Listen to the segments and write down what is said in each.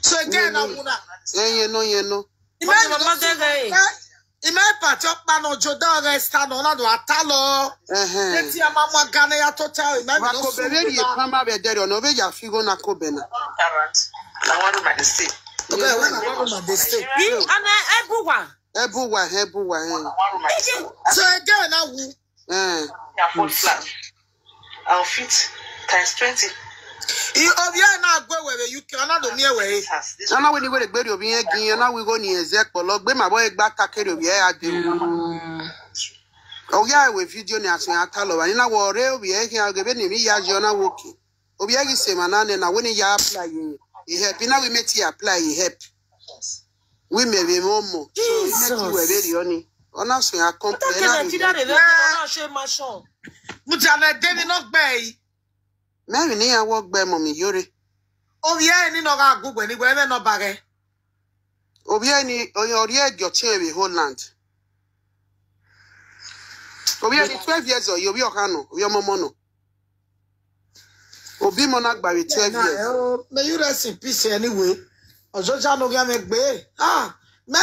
So again, I wanna. No. Imagine chop man on Joda resta no na do atalo. Leti amama Ghana ya total. Imagine no so. Bebe ye pama be there no be ya figo na kobena. I want to mistake. Okay, when I want to mistake. Ebuwa. So again, I will. Yeah, full flat. I'll fit times 20. Na go where you cannot do near way. Ana we ni we gbe obi yen gin na we go ni ezek polo gbe ma boy gba takere obi e ade. O ya we video ni aso atalo wa ni na wo re obi e kan gbe ni mi ya jo na woki. Obi e gi se manane na we ni ya apply e help na we meti apply e help. We me be momo. So we be oni. Ona so ya complain na. Mujana demi no gbe. Mary ni ya work by mommy yore. Obi e ni no ga gugwe ni gwe no bare. Obi e ni ori e jotin we Holland. Obi e ni 12 years old, obi okano, obi omomo no. Obi mo na gba 12 years. May you rest in peace anyway. Ojoja no ga me gbe. Me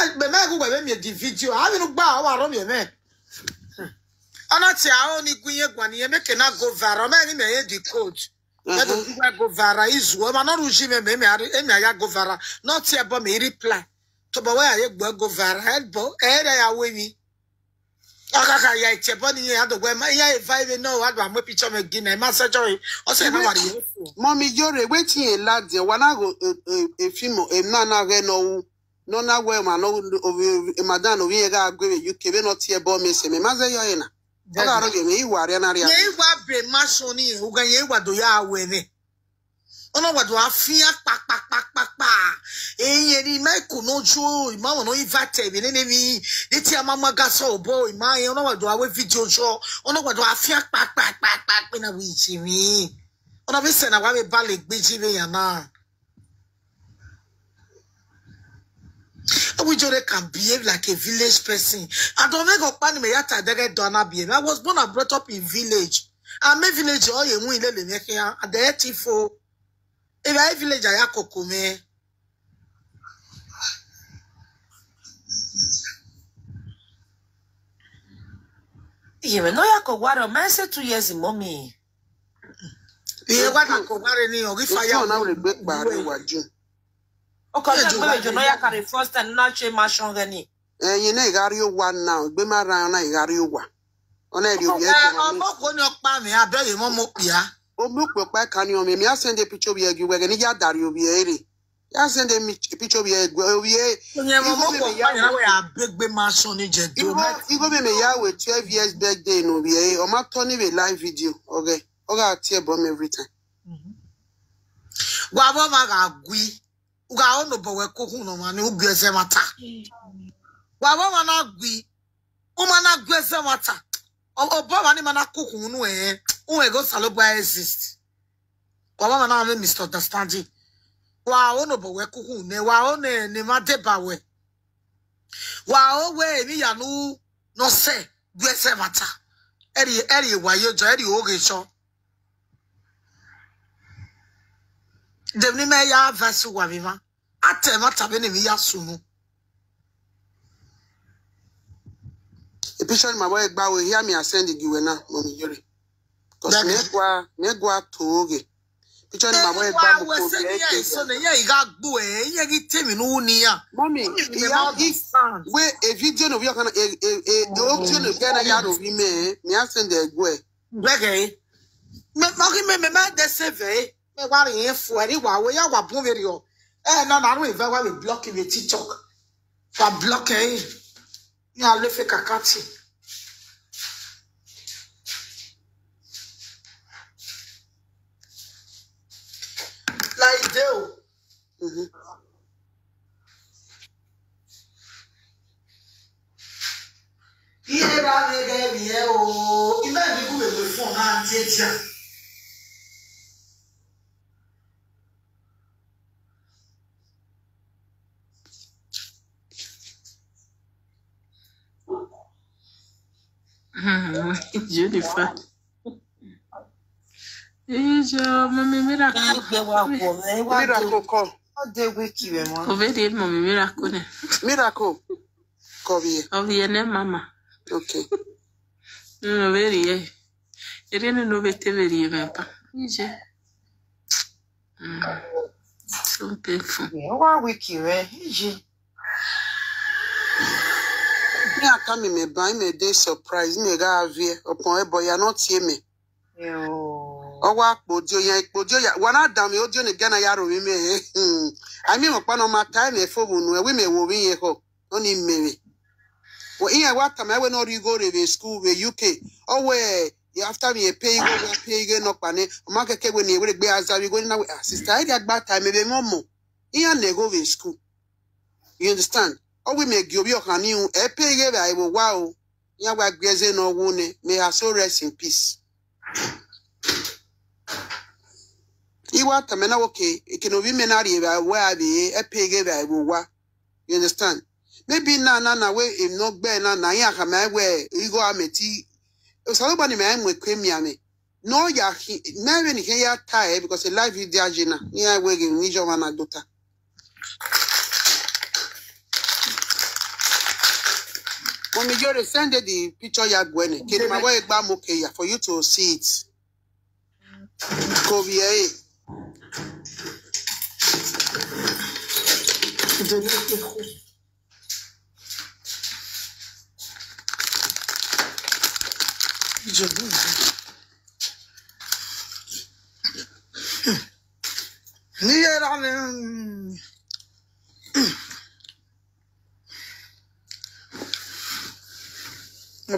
gugwe me di video. Ha mi no gba wa ro me me. Ana ti a oni gunye gwani ye make na go viral. Me ni me di code. Me do go viral izu. Ma no ruji me ya go viral. Not here but me reply. To bo where ye go viral. Head bo ya we mi. Aka ya chebo ni ya do gwe ma ya vibe no wa do am picture me gina. Ma se joy. O se na wari. Mommy yore wetin e lad de wana go e film e na re no no na we ma no madan obi ye ga gwe UK be not here bo me se me ma ze yo ina. Oga ro ge me iwa re na re. Ye iwa be maso ni uga ye iwa do ya we ni. Ono wa do afia pa. Ye ni mai ku no jo, ima wo no invite bi ne mi. Iti amama ga so bo ima ye ono wa do awe video jo. Ono wa do afia pa na wi chi mi. Ono bi se na wa be bale gbeji be ya na. We just can behave like a village person. I don't make up money. I was born and brought up in village. I'm a village. Oh, you win the at the Tifo. If I village, I have You know, I could water man said 2 years in mommy. You want to go any or if I am a big bad. Okay, you know, I carry first and not change my strong any. You know, Gario one now, be my round, Gario one. On a you, I'm not going to buy me. I bet you won't move here. Oh, look back on you. Maybe I send a picture of you. We're going to get that you'll be 80. I send a picture of you. A big mansion in Jet. You go be me with 12 years birthday, no be or my Tony with live video. Okay, I'll tear bomb every time. Wabama gui. Uga ono bo we koku no mani ugwese mata. Wawa mana gui. Umana gwese mata. Obo mani mana koku no unwe go saloba exist. Wawa mana me misunderstanding. Wa ono bo we koku ne wa one ne madeba we. Wa o we ni yanu no se gwese mata. Eri wa yo jo eri oge so. Devni me ya verse wa viva. Atema tabene mi ya sunu. A picture my boy ba we hear me send you na mommy yore. Cause me gwa toge. Picture my boy ba mo ko so na ye ga gbo ye gi temi no ni ya. Mommy, we a video no we can the option of get ya do me send the go. Bege. Me de save. Me wari yen fu ari wa we ya wa bon video. No, we block him with TikTok. For blocking, you are left a kakati. Like do. Here I gave you. Imagine you will phone and Jennifer. Mommy, miracle. Miracle call. What day wiki we mo? Overi mommy miracle. Miracle. Kobe. Ovie ne mama. Okay. Overi eh. Irene no bete veri mempa. Ije. So painful. Yeah, one wiki we. Iji. Me aka me buy me day surprise me ga avie upon a boy not hear me. Yo. Owa podio ya wana dam yo dio ne gana yaro we me. I mean opa no ma time e fo nu we me wo wi ye ho. Oni mmere. Wo in what time we no go to school we UK. Oh where you after me pay go no pane. O ma keke we ni we gbe azawi go na sister I dey agba time be momo. In na go to school. You understand? Oh, we make you your honey, a pay I will wow. Yawa Graze no wound, may her soul rest in peace. You want a man okay, it can be menary where I be a pay I will wa. You understand? Maybe na way if no ben na yaka my way, you go a meti. Somebody man with cream yammy. No, ya, never here tired because a life is diagena. Near wagging Nijo Manadota. When you send the picture ya Gwen, kid my way back okay for you to see it. Kobe.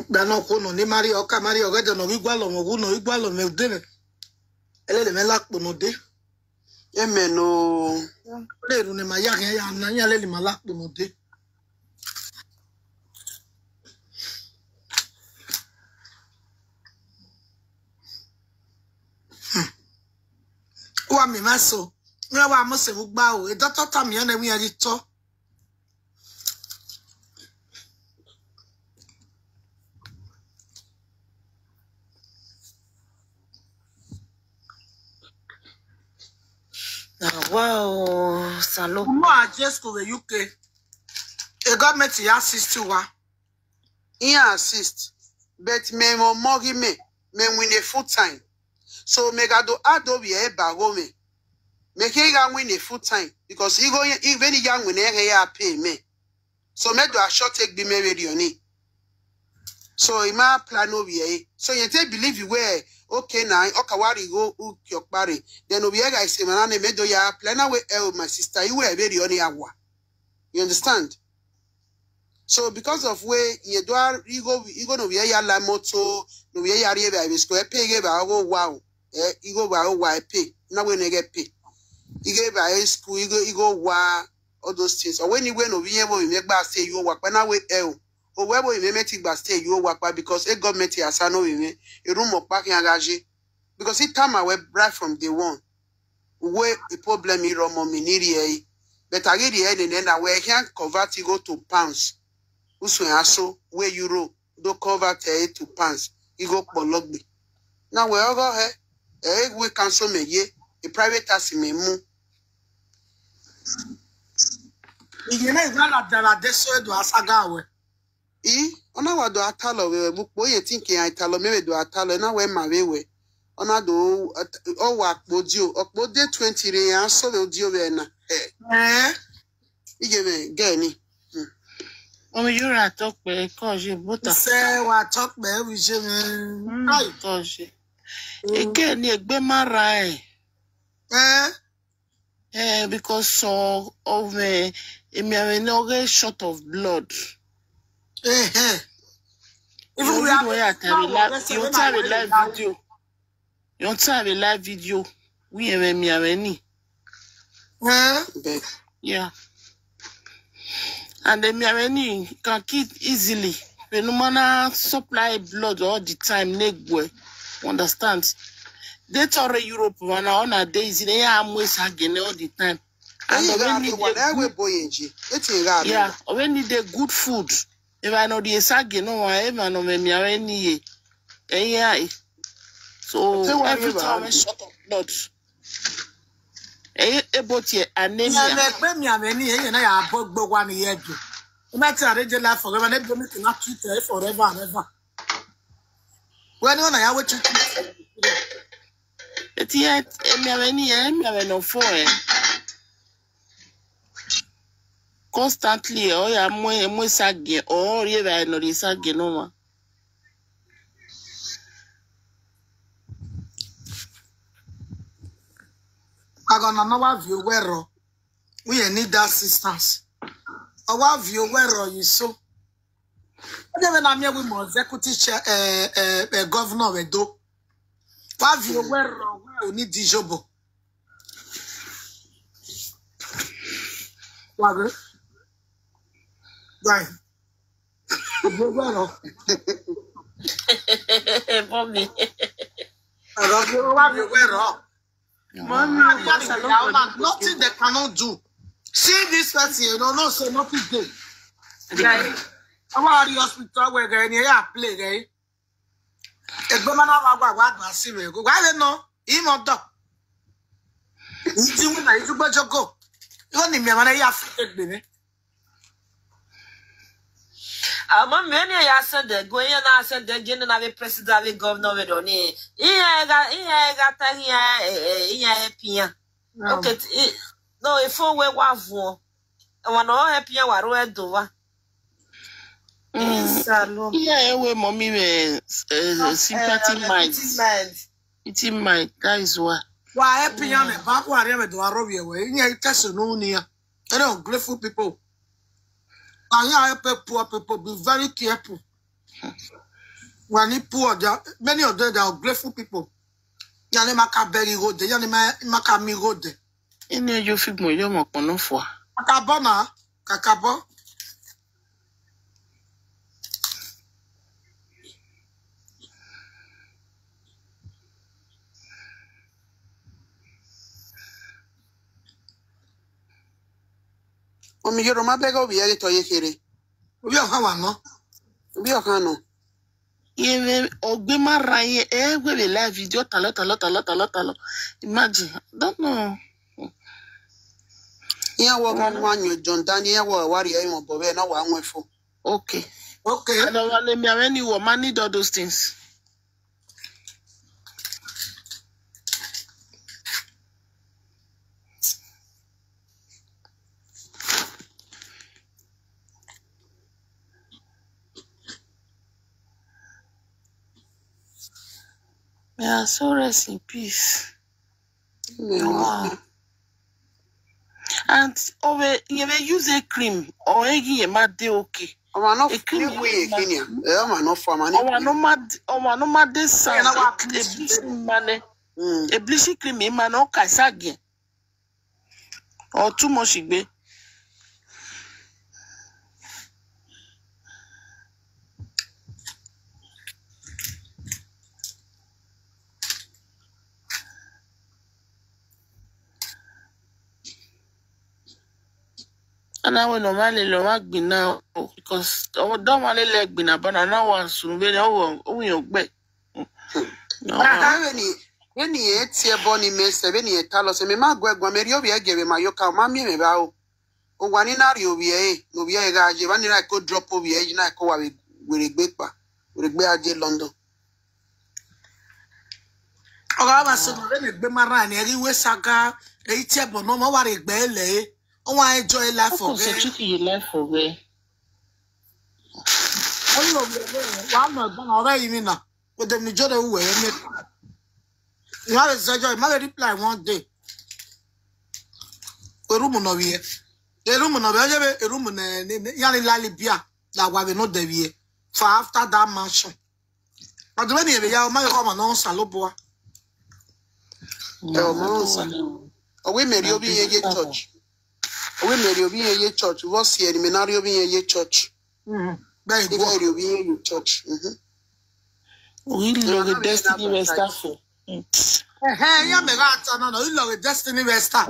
Dano kono ni mari oka mari ogedo no igwalo mo no igwalo me dene ele me lakpo no de Emeno le ru ni maya ya na nya le ma lakpo no de wa mi maso nwa wa mo se gba o e doctor tam yan na mi ya to Wow, salo. no just to the UK a government assist you wa he assist, but me mo mogi me win a full time. So me ga do ado bi e ba go me. Me ke ga win a full time because he go even young win e ya pay me. So me do a short take be me radio ni. So ima plan obi e. So you take believe you where okay now okawari go ukyokpari then obi e ga say man na me do ya plan away my sister you were very on yawa. You understand? So because of where you go no be ya la moto no be ya rie ba bisko e pay ba go wow you go ba wa pay na we no get pay you go ba school you go wa all those things or when you go no be able to make ba say you work na we o we bo me make ba stay you work because a government ya sa no we me a room of parking engage because it time I right from day one where the problem is romo miniri but I get the end and then we can convert it go to pounds. Usu aso where euro do convert it to pounds. You go pologbe. Now we all go here. We cancel me ye. A private taxi me mu. igene igala dara deso do asaga we Ona wa do atalo we bukpo ye thinking atalo me do atalo na we ma we. Ona do o wa podio. Okpo de 20 re yan so we dio we na. Igeme gani. Omo yura talk pe ko je buta. se wa talk be we je me ai Ko je. Again ni egbe mara e. Because of me no get short of blood. even we You have have a live video. You want to have a live video. We have me. Yeah. And the Miameni can kill easily. When no man supply blood all the time, negwe. Understand? They told Europe when on a days they are always again all the time. And when need the good food. If I know the again, no one ever know me Miameni. So every time I shot of blood. Ebotie Yeah, anemia. like when me and any and I bought go 1 year. No matter I did life forever, they don't make not treat her forever and ever. When I have to treat Etie emia no for constantly or ya mo sage or ye ba no sage no ma. I gonna know what view where we need that assistance. Or what view where you so. Even I'm here with my executive chair, governor we do. What view where we need the job. What? Right. Where? Mommy. What view where? Mommy, Nothing they cannot do. See this person, you don't know, so nothing good. Right? I'm out of the hospital where they're in here play, right? A governor of what see me go. Why they know? Him or dog. You do when I do but you go. You only me when I have to take me. Mama, many I said that going and I said the general president, governor, we don't need. I got here. Okay, no, if 4 way waffle. I want all happy hour do. Yeah, we mommy we sympathy mind. It's in my guys what. Why happy on the back where I do a robbie away? You test no near. I don't grateful people. I help poor people be very careful. When you poor, many of them are grateful people. Yani makaberi road, yani makami road. Any you feel more you mo kono fo. Kakabona, kakabo. Omi yoro ma bega obi yari to yekere. Obi okawa no. Obi okano. Even ogbe maraye we be live video talo. Imagine. Don't know. Iya wo nwanyo John Daniel wo wari e mo bobe na wa anwefo. Okay. Okay. I don't want me any woman need all those things. Yeah, so rest in peace. Wow. And over you may use a cream or eggy mad de okay. Ama no A cream we Kenya. Ama no for mani. Our no mad this sound a bleaching money. A bleaching cream in man or kasagi. Or too much be. And I will normally love be now because I don't want to leg be now, but I know one soon. Very oh, back. When you eat your bonny mess, when you tell us, me ma gwa meri obi agebe ma yoka ma mi me ba o. O wani na ri obi e, no bi e ga je wani na ko drop obi e na ko wa we regbe pa. We regbe aje London. Oga ba so no le gbe mara ni eri we saga e ti ebo no mo wa regbe le. O wa enjoy life for so tricky your life for where. Wa mo don ore yi mi na. But dem ni jode we me. You have a joy, my reply one day. A room no we. The room no we a room yani lalibia that we no devie for after that mansion. But when you ya my come no saloboa. We marry obi ye church. We marry obi ye church. What's here? Me marry obi ye church. Very good. Marry obi ye church. We love the destiny we start for. Ya me ga ta no you love destiny we start.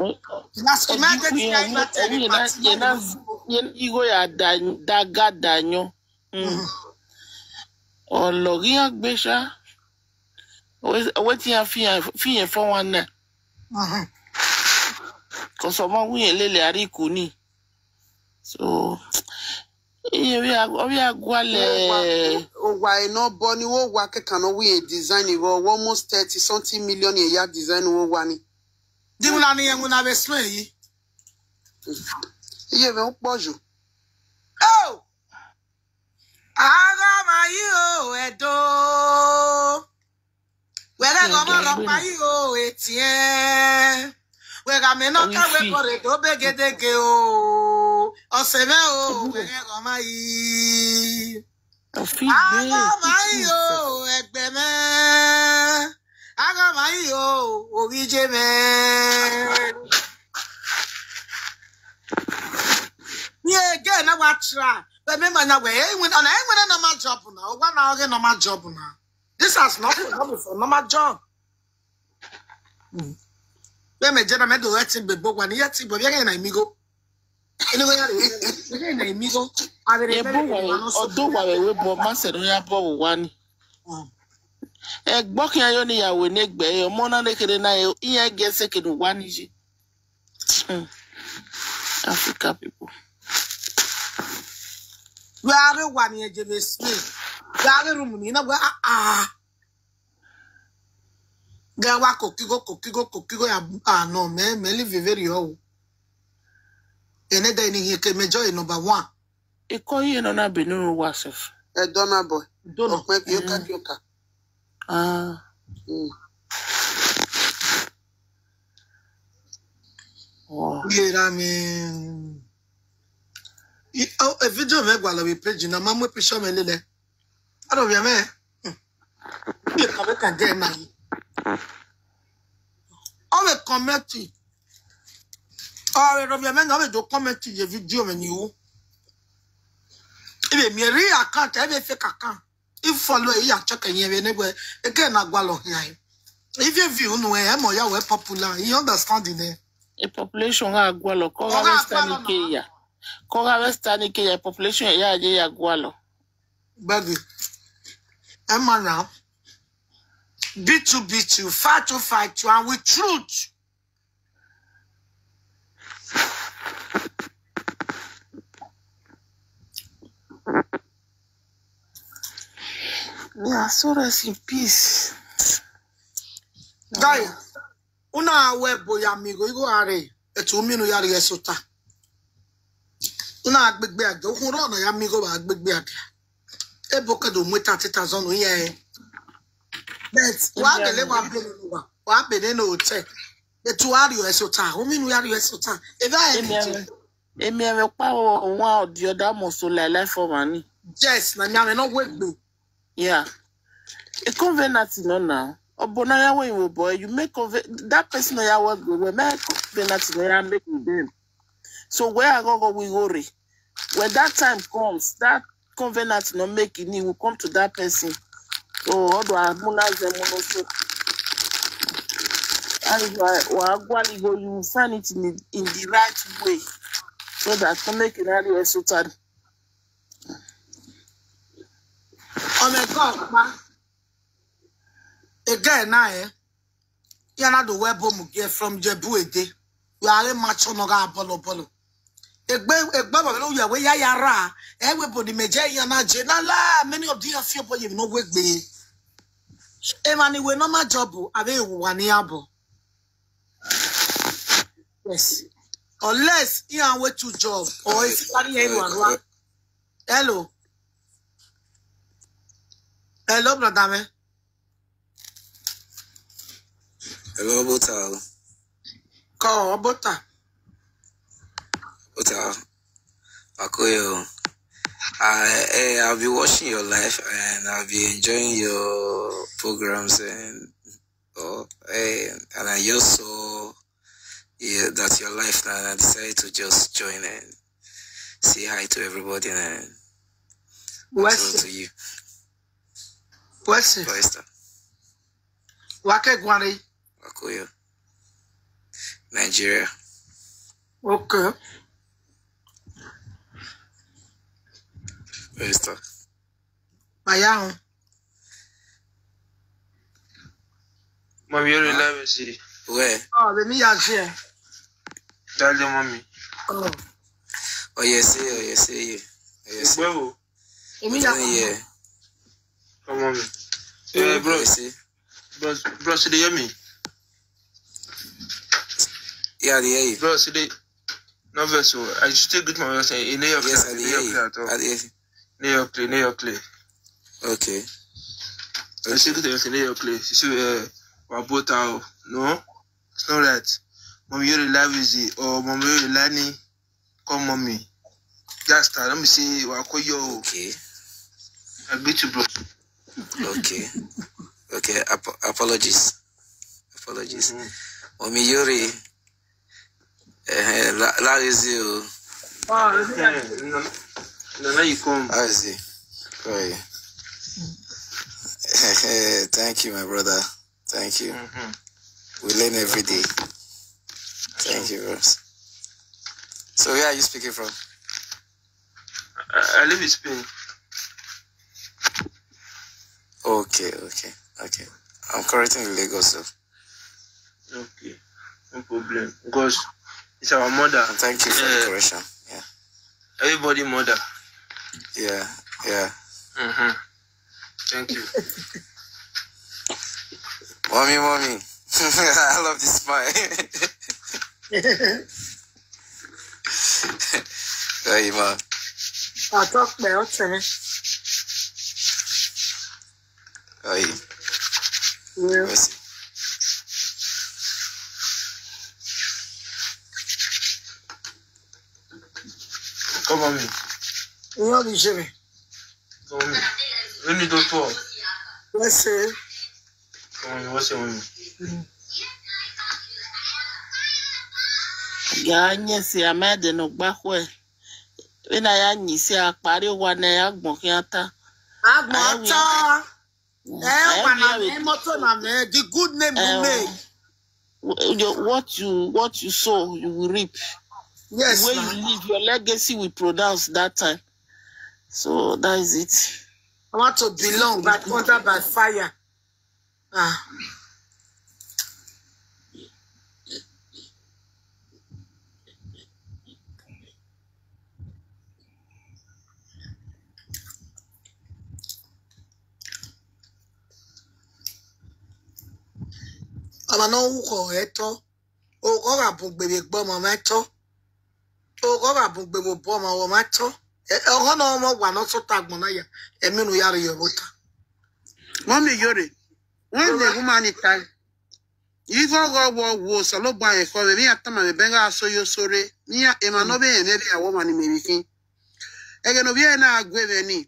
That's commanded Igo ya daga danyo. O logi agbesha. Wetin ya fi for one na. Because someone we lele ari kuni. So we are gwale. Why no boni wo wa ke kan we design wo almost 30 something million a year design wo wani. Di una ni en una be slow yi. Iye be poju. Oh! Aga ma yi o edo. Wele go mo ro pa yi o etien. We ga me no ka we kore do begedege o. Ose me o we go ma yi. Aga ma yi o egbe me. Aga ma yi o orije me. Yeah, again, I want to try. But remember now, I went on a normal job now. 1 hour again, normal job now. This has nothing for normal job. Let me generate the writing the book when you see, but you're an amigo. Anyway, you're an amigo. I will although we bought master, we have bought one. Bucking Ioni, I will neck bay or Mona Naked and I get second one. Africa people. We are 1 year, Jimmy Smith. We are room, you know, Gawa Kokigo, no, man, may live very old. And then he came enjoy number 1. A coin on a Benu Wasif. A donor boy. Don't make you cut. Yeah, I mean, a video of Egwala we page na mamwe pisho me lele. I don't know, man. You can get money. All the committee. All the men of the committee, the video menu. If you re account, every fake account. If follow a check and you anywhere, again, Agwalo here. If you view no way, I'm or popular, you understand it. A population Agualo, Koga Western Kenya population ya Agualo. Baby, Emma now. B2B2, 5252, and with truth. Yeah, so rest in peace. Guy, una webo ya amigo, you go are etu uminu yari esota. Una agbegbe ade, okun na ya amigo ba agbegbe ade. Eboke do mu 30,000 oye. But wa gele wa bene no hotel. Etu ari esota, uminu yari esota. Emi ame pa one of the other most life for money. Yes, na nyame no wegbe. Yeah. A covenant no now. Obonaya when you boy, you make that person ya work we make covenant no ya make with them. So where I go we worry. When that time comes, that covenant no make it will come to that person. So how do I so and why you find it in the right way so that can make it really so tired. Oh my God, ma. Again, now, you're not the web home get from Jebuede. You are a match on a bolo. A baby, you are where Yara, everybody major Yana Jenala, many of the few boy, you know, work be. Emani, we no my job, I mean, 1 year. Yes. Unless you are with 2 jobs, or if you anyone, hello. Hello, brother, man. Hello, Botal. Call Botal. Botal. Akoyo. I'll be watching your life and I'll be enjoying your programs and I just saw that your life and I decided to just join and say hi to everybody and to you. What's it? Wake Gwari. Akoyo. Nigeria. Okay. Wester. Mayang. Where? Oh, the me here. Darling mommy. Oh. Oh yes, you. Yes. Well, Yeah. come on. Bro. Bro, so they hear me? Yeah, they hear you. Bro, so they no vessel. I still greet my wife saying, in New York. Yes, I hear you. New York. Okay. I still greet my wife in New York. She said, we're both out. No, it's not right. Mommy, you're live easy. Or mommy, you're learning. Come, mommy. Just let me see. Okay. I greet you, bro. Okay. Apologies. Mm-hmm. Mommy Yuri. That is you. No, you come. How is it? Right. Thank you, my brother. Thank you. Mm-hmm. We learn every day. Thank you, bro. So where are you speaking from? I live in Spain. Okay. I'm currently in Lagos, so. Okay, no problem. Because it's our mother. And thank you for the correction. Yeah. Everybody mother. Yeah. Mm-hmm. Thank you. Mommy. I love this smile. Hey, man. I talk about it. Hey. Yeah. Mercy. Come on me. You know the Jimmy. Come on me. When you don't talk. Let's say. Come on, what's your mommy? Ganyesi amede no gbahwe. When I am see a party one I am mokiata. Agmota. The good name you make. What you sow, you will reap. Yes. When you live, your legacy will pronounce that time. So that is it. I want to belong by thunder, by fire. I'm no correcto. O go abun gbebe gbomo meto. O go abun gbebe gbomo wo meto. E ho no mo wa no so tagbon na ya. Emi nu yare yobota. Mommy Yuri, when the woman is time, you go wo so lo gba e for me atama me benga so yo sore. Ni e ma no be e maybe a woman me bikin. E ge no be na agwe ni.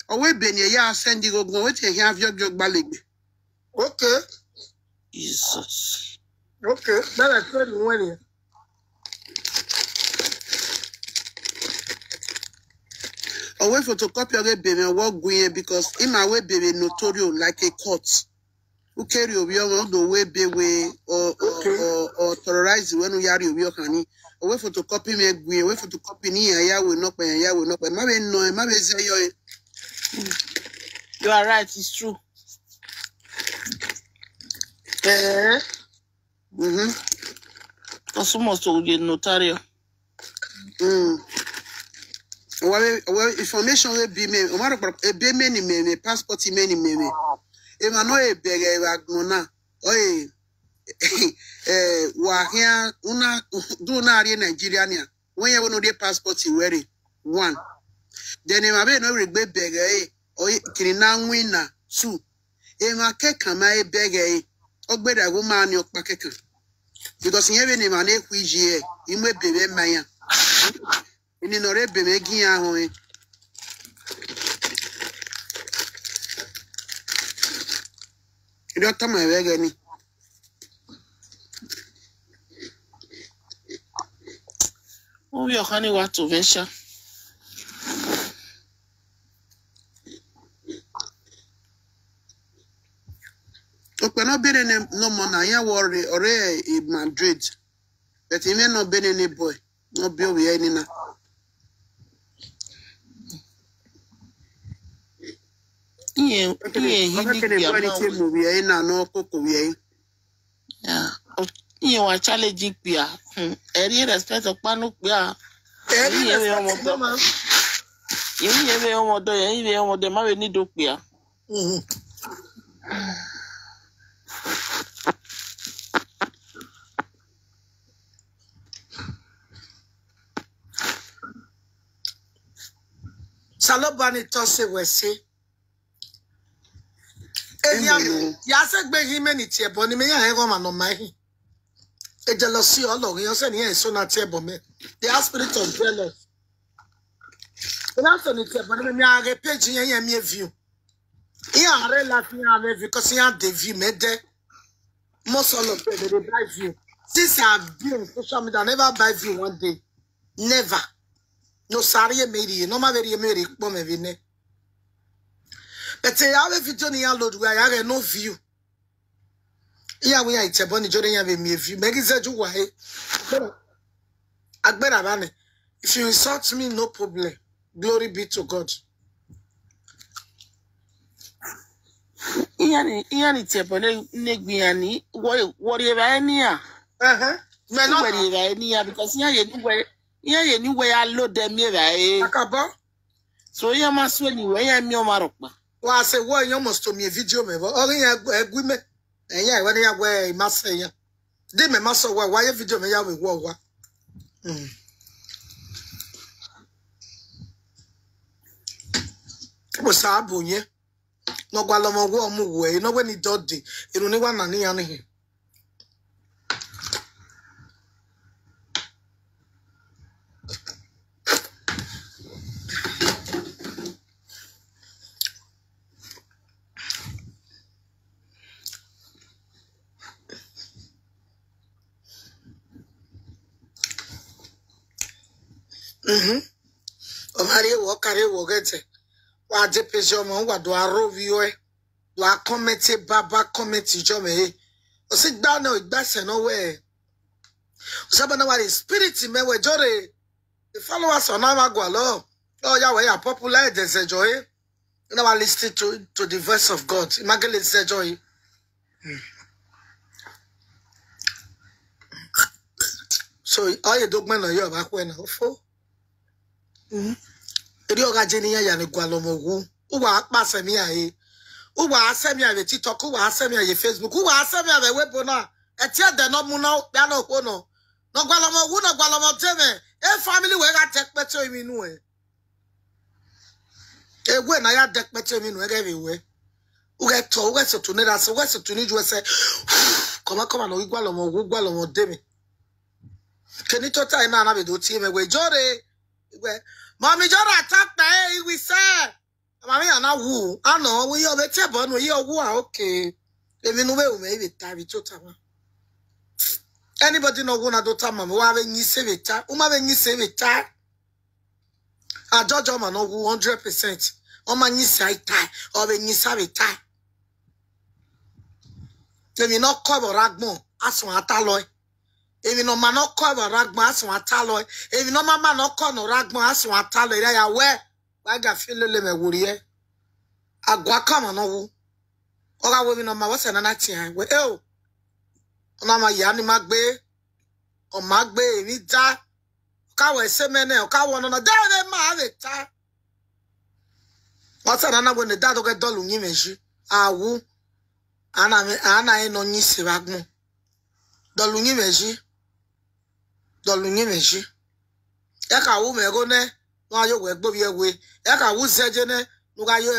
O we be ni ya send go go we te have your gbalegbe. Okay. Jesus. Okay. That I told you when. O we photocopy o baby work going because in my way baby notorious like a court. Who carry obi on the way baby or terrorize when we are obi okani. O we photocopy me gwe, we photocopy ni ya we no pe ya we no pe. Ma be no, ma be say yo. You are right, it's true. Consumers to the notarial. Well, information will be me. A be many me passport many me. If I know a beg a gona, wa here una do not in Nigeria. When you know the passport you wear it. One. Then if I be no regret beg or can winner two. If I can come a beg Ogbeda woman yok pakeka. Because in every man e kwije, imwe bebe maya. Ini no re bebe gi ahun. Ido tama wege ni. Oh, you honey what to venture. No be no more na ya worry or in Madrid. But he may not be any boy. No be we any na. Yeah. You are challenging Pia. Any respect of Panupia. Any respect, mama. You hear me on the area of the Marine Dopia. Salobani Tosse Wesse. Yasek be him any tear, bonny me, I have on my head. A jealousy all over you said, yes, so not table me. The spirit of jealous. But that's on it, but me, I get page in your view. Here, I laughing at because you have the view made there. Most all of them, they buy view. Since I've been social media, never buy view one day. Never. No, sorry, maybe no matter very merry, woman, vine. But say, I have a video in your load where I have no view. Here we are, it's a bonny journey of a view. Make it a why. I better run it. If you insult me, no problem. Glory be to God. Iani tepone negbiani whatever ania. Men whatever ania because yeah anyway I load them here. Akabo. So yeah must anyway I'm your marokba. Well, I say, well, you almost told me a video, me, but only a women, and yeah, when you wear a must say, they may must wear why a video me with war. Was our bonye? No, while I'm a warm way, no, when he dodgy, it only one and the other. Omari wo kare wo gete wa de pejo mo wa do arovio e do a committee baba committee jo me o si gba na igbase no we o saba na wa spirit me we jore the followers on our go lo ya we ya popular de se joy na wa listen to the voice of God imagine se joy so all you dogmen no you ba ko na fo Eri oga jeniya ya ne gwalomogu. Uwa akpase mi aye. Uwa asemi awe TikTok, uwa asemi awe Facebook, uwa asemi awe webo na. Etie de no mu na ya no ho no. No gwalomogu no gwalomoteme. E family we ga tekpeto imi nu e. Egwe na ya dekpeto imi nu ege we. Uge to uge so tuni da so uge so tuni ju se. Koma no gwalomodeme. Keni to tai na be do tie me we jore. Mommy Jora attack me, we say. Mommy, I know who. I know we are the table, no, you are okay. Even though maybe time to time. Anybody know one do time, who have any save it, whom have any save it. I judge man, no 100%. Oh, man, you say tie, or when you save it. Let me not cover Ragmo, as one ataloy. Even no man not cover Ragma as one taloy. Even no man not cover Ragma as one taloy. They are where I got feel me woodie. I go come on no. Oga women no ma what's another thing. We oh. Ona ma yani magbe. O magbe mi da. Ka we se mene o ka won no da de ma have ta. What's another when the dad get dolu nyi meji. Awu. Ana e no nyi se Ragmo. Dolu nyi meji. Dolungi meji ya ka wu me go ne no ayo we gbo bi ewe ya ka wu seje ne no ga yo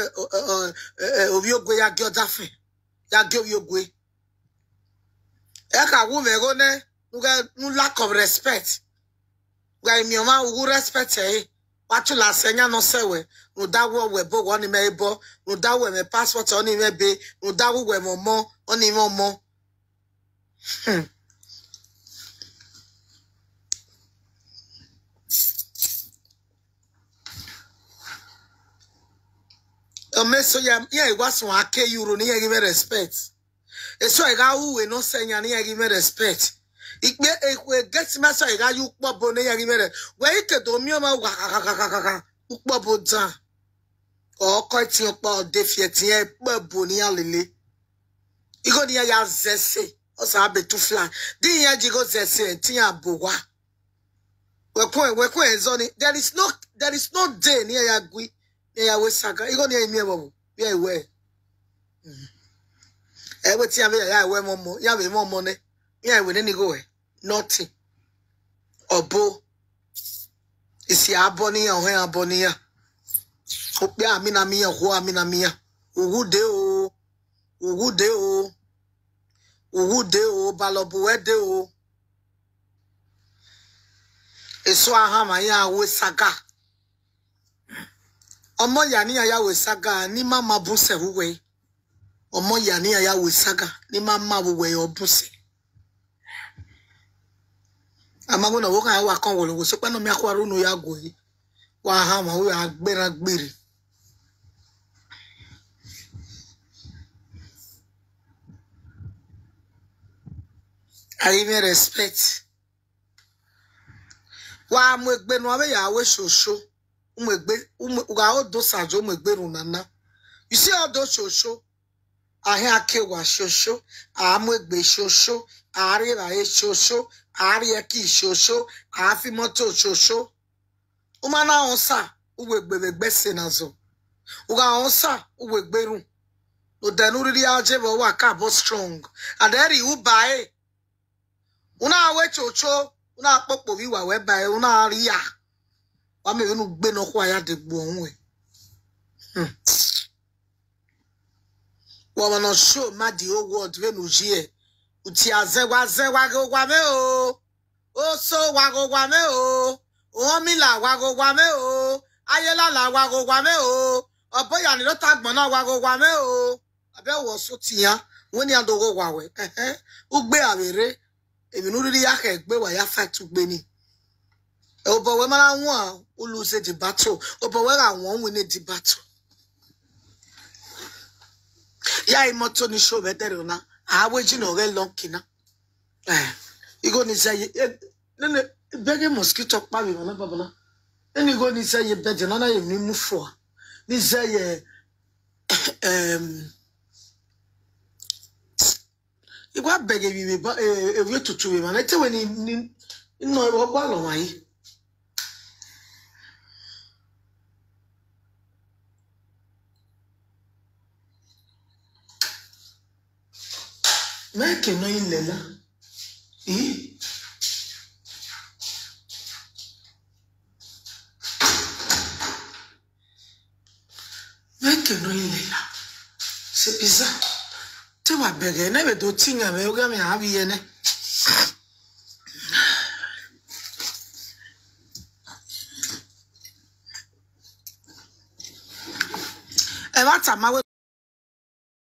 obi ogwe ya gi odafe ya gi obi ogwe ya ka wu me go ne no ga no lack of respect ga mi o ma wu respect e wa tu la senya no sewe no dawo we bo woni me bo no dawo me passport oni me be no dawo we momo oni momo so yeah, it was one K euro near give me respect. It's so I got who no saying near give me respect. It gets me so I got you bubble near give me where you could do me waka bubble down. Or quite your ball defiating bubble near lily. You go near your zesse osa be to fly din ya jigo zese tin abowa we ezoni there is no day near ya gui near ya wesaga igo near me bobo we we ti ave ya we momo ya be momo ne ya we ni go nothing obo isi aboni ya ho aboni ya ope amina miya ho amina miya ugude o balobu ede o eso aha ma ya we saga omo ya ni ya we saga ni mama buse huwe omo ya ni ya we saga ni mama we obuse amago na wo kan wa kan wo lo so pe no mi akwaro no ya go yi wa ha ma we agbera gbiri I even respect. Wa mwegbe no abe ya we shosho. Umwegbe uga odo sajo mwegbe runana. You see all those shosho. Ahe ake wa shosho. Amwegbe shosho. Ari rae shosho. Ari eki shosho. Afi moto shosho. Umana onsa uwegbe senazo. Uga onsa uwegbe run. No denuri ajebo wa kabo strong. Aderi ubae. Una we chocho, una popo viwa weba, una ria. Wame unu gbe no kwa ya de gbo Wama no show ma di o word we no jie. Uti azewa go gwame o. O so wago gwame o. O mi la wago gwame o. Ayela la wago gwame o. Oboya ni lo tagbon na wago gwame o. Abe wo so tiyan, woni adogo wawe. Ugbe awere. Ebi no really ya egbe wa ya fight ugbe ni. Obo we mara won o lose the battle. Obo we ra won win the battle. Ya imoto ni show betere na. Awe ji no re lucky na. Igo ni say nene bege mosquito pa mi na baba na. Eni go ni say bege na ye ni mu fo. Ni say Igwa bege bi ba ewe tutu we na te we ni no e wo gba lo wayi make no ilela make no ilela c'est bizarre. Tu vas bégger, ne do tinga me oga me habiye ne. E wa ta ma we